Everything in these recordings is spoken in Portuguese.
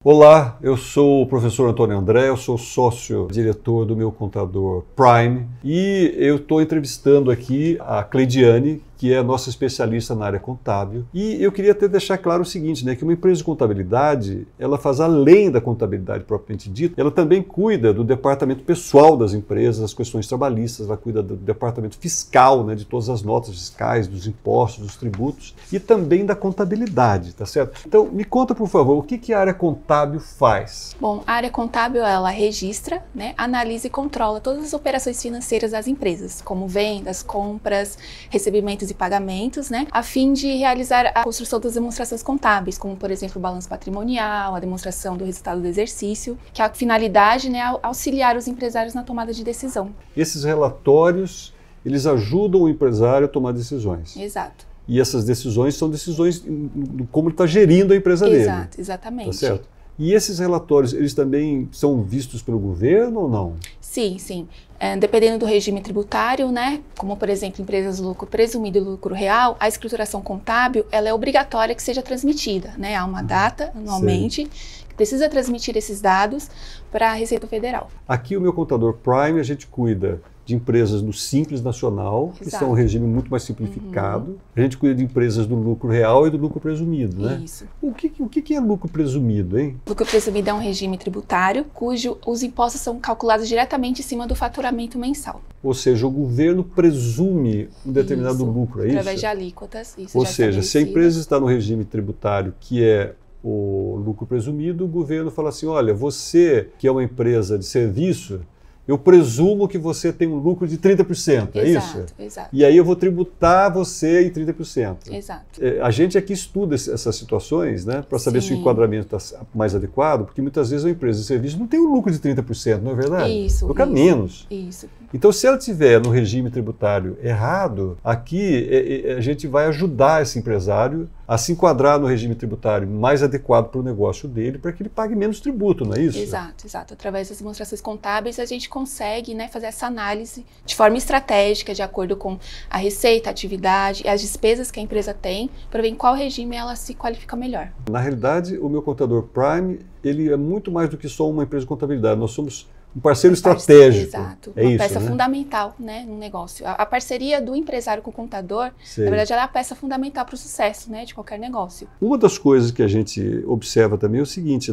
Olá, eu sou o professor Antônio André, eu sou sócio-diretor do Meu Contador Prime e eu estou entrevistando aqui a Cleidiane, que é a nossa especialista na área contábil. E eu queria até deixar claro o seguinte, que uma empresa de contabilidade, ela faz além da contabilidade propriamente dita, ela também cuida do departamento pessoal das empresas, as questões trabalhistas, ela cuida do departamento fiscal, de todas as notas fiscais, dos impostos, dos tributos e também da contabilidade, tá certo? Então, me conta, por favor, o que a área contábil faz? Bom, a área contábil, ela registra, analisa e controla todas as operações financeiras das empresas, como vendas, compras, recebimentos e pagamentos, a fim de realizar a construção das demonstrações contábeis, como, por exemplo, o balanço patrimonial, a demonstração do resultado do exercício, que a finalidade é auxiliar os empresários na tomada de decisão. Esses relatórios, eles ajudam o empresário a tomar decisões. Exato. E essas decisões são decisões de como ele está gerindo a empresa dele. Exato, exatamente. Tá certo? E esses relatórios, eles também são vistos pelo governo ou não? Sim, sim. Dependendo do regime tributário, como por exemplo empresas de lucro presumido e lucro real, a escrituração contábil ela é obrigatória que seja transmitida. Há uma data anualmente que precisa transmitir esses dados para a Receita Federal. Aqui o Meu Contador Prime, a gente cuida de empresas do Simples Nacional, que são um regime muito mais simplificado. A gente cuida de empresas do lucro real e do lucro presumido, Isso. O que é lucro presumido, hein? Lucro presumido é um regime tributário cujo os impostos são calculados diretamente em cima do faturamento mensal. Ou seja, o governo presume um determinado lucro, é isso? Através de alíquotas. Ou seja, se a empresa está no regime tributário que é o lucro presumido, o governo fala assim, olha, você que é uma empresa de serviço, eu presumo que você tem um lucro de 30%, é isso? Exato. E aí eu vou tributar você em 30%. Exato. A gente aqui estuda essas situações, para saber se o enquadramento está mais adequado, porque muitas vezes a empresa de serviço não tem um lucro de 30%, não é verdade? Isso. Lucra menos. Isso. Então, se ela estiver no regime tributário errado, aqui a gente vai ajudar esse empresário a se enquadrar no regime tributário mais adequado para o negócio dele, para que ele pague menos tributo, não é isso? Exato. Através das demonstrações contábeis, a gente consegue fazer essa análise de forma estratégica, de acordo com a receita, a atividade e as despesas que a empresa tem, para ver em qual regime ela se qualifica melhor. Na realidade, o Meu Contador Prime, ele é muito mais do que só uma empresa de contabilidade. Nós somos um parceiro estratégico. Exato. É uma isso, peça fundamental no negócio. A parceria do empresário com o contador, na verdade, ela é a peça fundamental para o sucesso de qualquer negócio. Uma das coisas que a gente observa também é o seguinte,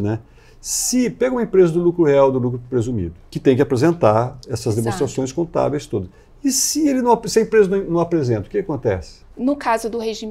se pega uma empresa do lucro real, do lucro presumido, que tem que apresentar essas demonstrações contábeis todas. E se a empresa não apresenta, o que acontece? No caso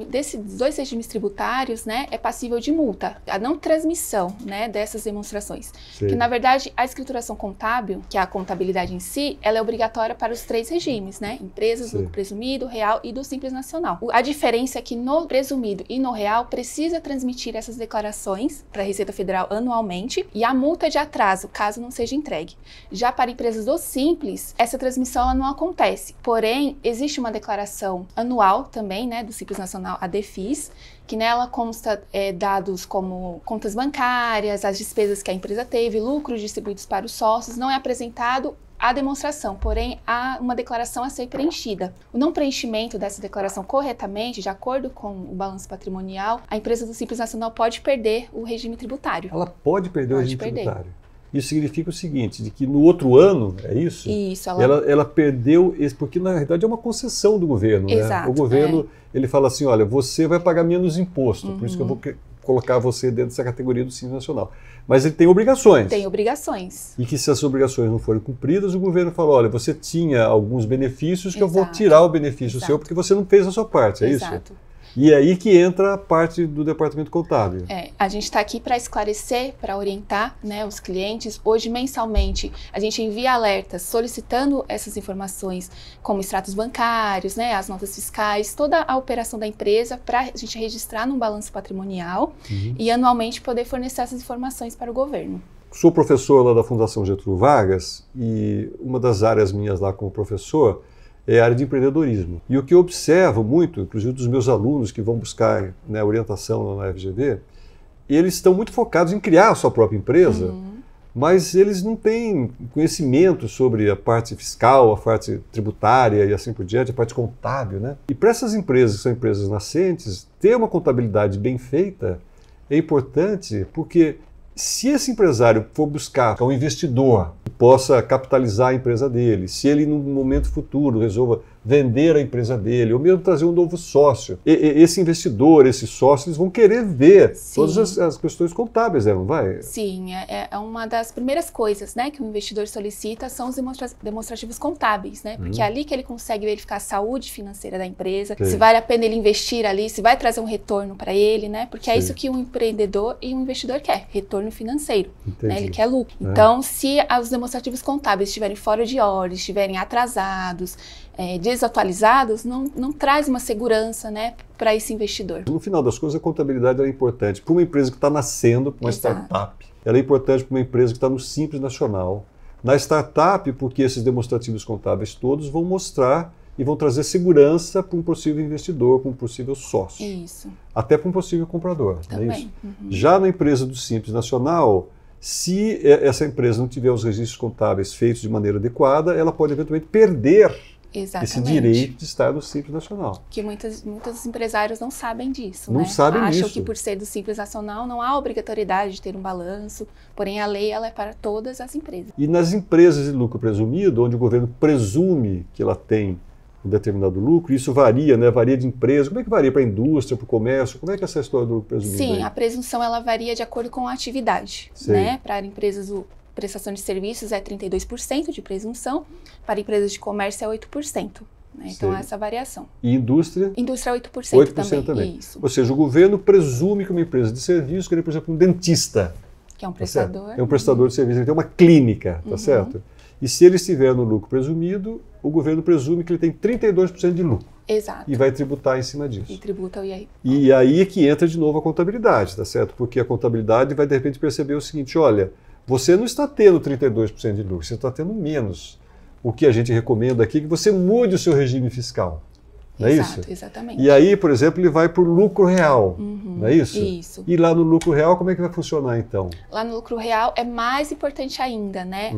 desses dois regimes tributários, é passível de multa, a não transmissão dessas demonstrações. Que, na verdade, a escrituração contábil, que é a contabilidade em si, ela é obrigatória para os três regimes, empresas, lucro presumido, real e do Simples Nacional. A diferença é que no presumido e no real precisa transmitir essas declarações para a Receita Federal anualmente e a multa de atraso, caso não seja entregue. Já para empresas do Simples, essa transmissão ela não acontece, porém, existe uma declaração anual também, do Simples Nacional, a DEFIS, que nela consta dados como contas bancárias, as despesas que a empresa teve, lucros distribuídos para os sócios, não é apresentado a demonstração, porém há uma declaração a ser preenchida. O não preenchimento dessa declaração corretamente, de acordo com o balanço patrimonial, a empresa do Simples Nacional pode perder o regime tributário. Ela pode perder o regime tributário. Isso significa o seguinte, de que no outro ano, é isso? Isso. Ela perdeu, porque na verdade é uma concessão do governo. Exato, O governo, ele fala assim, olha, você vai pagar menos imposto, por isso que eu vou colocar você dentro dessa categoria do Simples Nacional. Mas ele tem obrigações. Tem obrigações. E que se as obrigações não forem cumpridas, o governo fala, olha, você tinha alguns benefícios que eu vou tirar o benefício seu porque você não fez a sua parte, é isso? Exato. E é aí que entra a parte do departamento contábil. A gente está aqui para esclarecer, para orientar os clientes. Hoje, mensalmente, a gente envia alertas solicitando essas informações, como extratos bancários, as notas fiscais, toda a operação da empresa para a gente registrar num balanço patrimonial e anualmente poder fornecer essas informações para o governo. Sou professor lá da Fundação Getúlio Vargas e uma das áreas minhas lá como professor é a área de empreendedorismo. E o que eu observo muito, inclusive dos meus alunos que vão buscar orientação lá na FGV, eles estão muito focados em criar a sua própria empresa, mas eles não têm conhecimento sobre a parte fiscal, a parte tributária e assim por diante, a parte contábil, E para essas empresas que são empresas nascentes, ter uma contabilidade bem feita é importante porque Se esse empresário for buscar um investidor que possa capitalizar a empresa dele, se ele num momento futuro resolva vender a empresa dele, ou mesmo trazer um novo sócio, esse investidor, esse sócio, eles vão querer ver todas as questões contábeis, não vai? Sim, é uma das primeiras coisas, né, que o investidor solicita são os demonstrativos contábeis, né? Porque é ali que ele consegue verificar a saúde financeira da empresa, se vale a pena ele investir ali, se vai trazer um retorno para ele, né? Porque é isso que um empreendedor e um investidor quer, retorno financeiro, né? Ele quer lucro. Então, se os demonstrativos contábeis estiverem fora de hora, estiverem atrasados, desatualizados, não traz uma segurança, né, para esse investidor. No final das contas, a contabilidade é importante para uma empresa que está nascendo, para uma startup. Ela é importante para uma empresa que está no Simples Nacional. Na startup, porque esses demonstrativos contábeis todos vão mostrar e vão trazer segurança para um possível investidor, para um possível sócio. Isso. Até para um possível comprador. Também. Não é isso? Já na empresa do Simples Nacional, se essa empresa não tiver os registros contábeis feitos de maneira adequada, ela pode eventualmente perder esse direito de estar no Simples Nacional. Que muitos empresários não sabem disso, não né? sabem Acham disso. que por ser do Simples Nacional não há obrigatoriedade de ter um balanço, porém a lei ela é para todas as empresas. E nas empresas de lucro presumido, onde o governo presume que ela tem um determinado lucro, isso varia, né? Varia de empresa. Como é que varia para a indústria, para o comércio? Como é que é essa história do lucro presumido? Sim, aí? a presunção ela varia de acordo com a atividade, né? Para empresas prestação de serviços é 32% de presunção, para empresas de comércio é 8%. Né? Então, essa variação. E indústria? Indústria 8%, 8% também. Isso. Ou seja, o governo presume que uma empresa de serviço, que ele, por exemplo, um dentista. Que é um prestador. É um prestador de serviço, ele tem uma clínica, tá certo? E se ele estiver no lucro presumido, o governo presume que ele tem 32% de lucro. Exato. E vai tributar em cima disso. E tributa o IAI. E aí é que entra de novo a contabilidade, tá certo? Porque a contabilidade vai, de repente, perceber o seguinte, olha, você não está tendo 32% de lucro, você está tendo menos. O que a gente recomenda aqui é que você mude o seu regime fiscal. Não é isso? Exatamente. E aí, por exemplo, ele vai para o lucro real, não é isso? Isso. E lá no lucro real, como é que vai funcionar então? Lá no lucro real é mais importante ainda, né,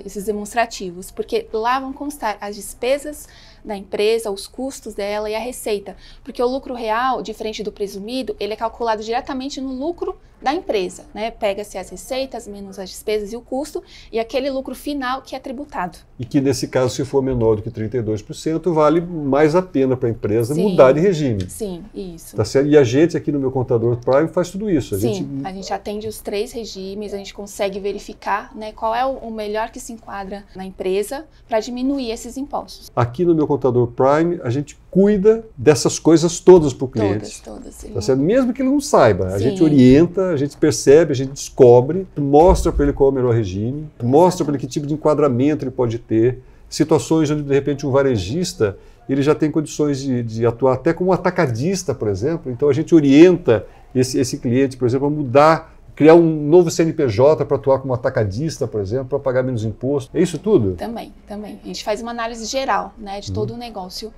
esses demonstrativos, porque lá vão constar as despesas da empresa, os custos dela e a receita. Porque o lucro real, diferente do presumido, ele é calculado diretamente no lucro da empresa, né? Pega-se as receitas, menos as despesas e o custo, e aquele lucro final que é tributado. E que nesse caso, se for menor do que 32%, vale mais a pena para a empresa mudar de regime. Sim, isso. Tá certo? E a gente aqui no meu contador Prime faz tudo isso. A gente atende os 3 regimes, a gente consegue verificar, né, qual é o melhor que se enquadra na empresa para diminuir esses impostos. Aqui no meu contador Prime, a gente cuida dessas coisas todas para o cliente. Todas. Tá certo? Mesmo que ele não saiba, a gente orienta, a gente percebe, a gente descobre, mostra para ele qual é o melhor regime, mostra para ele que tipo de enquadramento ele pode ter, situações onde de repente um varejista ele já tem condições de atuar até como um atacadista, por exemplo, então a gente orienta esse cliente, por exemplo, a mudar, criar um novo CNPJ para atuar como atacadista, por exemplo, para pagar menos imposto. É isso tudo? Também. A gente faz uma análise geral, né, de todo o negócio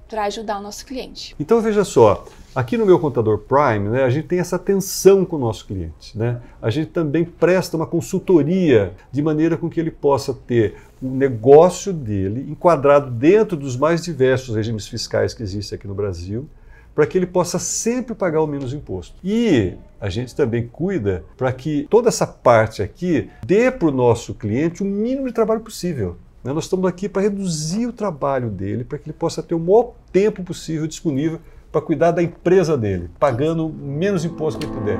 para ajudar o nosso cliente. Então veja só, aqui no meu contador Prime, né, a gente tem essa atenção com o nosso cliente, né? A gente também presta uma consultoria de maneira com que ele possa ter o negócio dele enquadrado dentro dos mais diversos regimes fiscais que existem aqui no Brasil, para que ele possa sempre pagar o menos imposto. E a gente também cuida para que toda essa parte aqui dê para o nosso cliente o mínimo de trabalho possível. Nós estamos aqui para reduzir o trabalho dele, para que ele possa ter o maior tempo possível disponível para cuidar da empresa dele, pagando o menos imposto que ele puder.